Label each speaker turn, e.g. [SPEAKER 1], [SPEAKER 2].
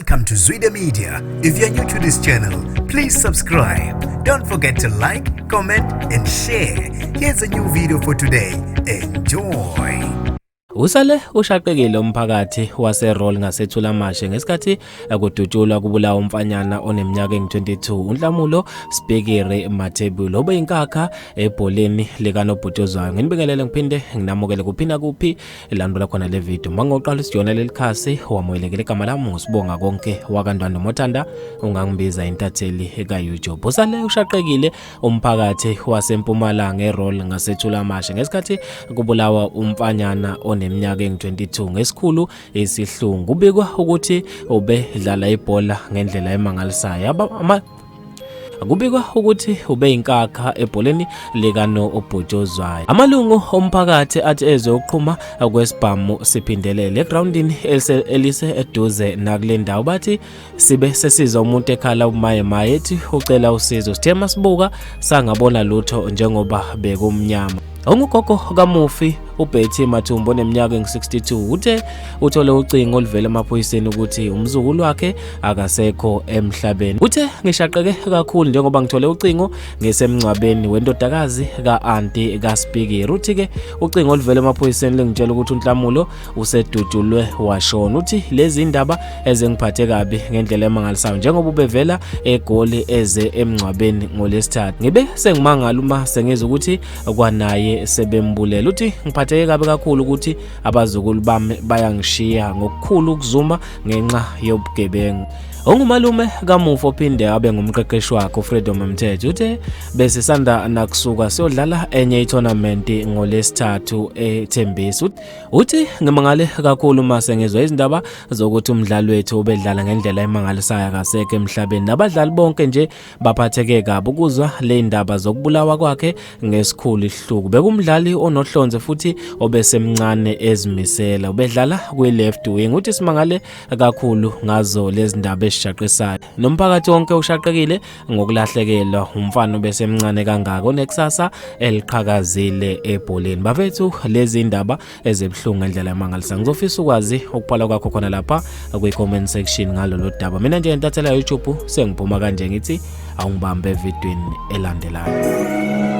[SPEAKER 1] Welcome to Zwida Media. If you're new to this channel, please subscribe. Don't forget to like, comment and share. Here's a new video for today. Enjoy.
[SPEAKER 2] Usale ushaqekile umphakathi waseRoll ngasethula amashe ngesikhathi kudutshulwa kubulawa umfanyana oneminyaka engu-22 uNhlamulo Spikiri Mathebula obe inkakha ebholeni likanobhutshuzwayo. Nginibingelele ngiphinde nginamukele kuphina kuphi ilandula khona le video. Mangoqala isijona lelikhasi wamoyelekile igama lami ngusibonga konke wakandwando Mothanda ungangibiza intatheli eka-YouTube. Usale ushaqekile umphakathi waseMpumalanga eRoll ngasethula amashe ngesikhathi kubulawa umfanyana oneminyaka engu-22 ngesikhulu Isihluku. Kubikwa ukuthi ubedlala ibhola ngendlela emangalisayo. Kubikwa ukuthi ube inkakha ebholeni likanobhutshuzwayo. Amalungu omphakathi athi ezwe uqhuma kwesibhamu siphindelele egroundini elise eduze nakule ndawo bathi sibe sesiza umuntu ekhala umayemaye ethi ucela usizo. Sithe masibuka sangabona lutho njengoba bekumnyama. Ongugogo kamufi uBetty Mathumbo oneminyaka engu-62 uthe uthole ucingo oluvela emaphoyiseni ukuthi umzukulu wakhe akasekho emhlabeni. Uthe ngishaqeke kakhulu njengoba ngithole ucingo ngesemncwabeni wendodakazi ka-anti kaSpikiri. Uthi-ke ucingo oluvela emaphoyiseni lingitshela ukuthi uNhlamulo usedutshulwe washona. Uthi lezi indaba ezengiphathe kabi ngendlela emangalisayo njengoba ubevela egoli eze emncwabeni ngolesithathu. Ngibe sengimangala uma sengizwa ukuthi kwanaye sebembulela. Uthi ngiphatheke kabi kakhulu ukuthi abazukulu bami bayangishiya ngokukhulu ukuzuma ngenxa yobugebengu. Ongumalume kamufi ophinde abe ngumqeqeshi wakhe uFreedom Mthetho uthe bese sanda nakusuka siyodlala enye i-tournament ngolesithathu eThembisa. Uthi ngimangale kakhulu uma sengizwa izindaba zokuthi umdlali wethu ubedlala ngendlela emangalisayo akasekho emhlabeni. Nabadlali bonke nje baphatheke kabi ukuzwa le ndaba zokubulawa kwakhe ngesikhulu Isihluku. Bekumdlali onohlonze futhi obesemncane ezimisela. Ubedlala kwi-left wing. Uthi simangale kakhulu ngazo lezi ndaba eshaqisayo. Nomphakathi wonke ushaqekile ngokulahlekelwa umfana obesemncane kangaka onekusasa eliqhakazile ebholeni. Bafethu lezi ndaba ezebhlungu ngendlela emangalisayo. Ngizofisa ukwazi ukuphala kwakho khona lapha kwi-comment section ngalolu daba. Mina nje intathela YouTube sengiphuma kanje ngithi awungibambe evidweni elandelayo.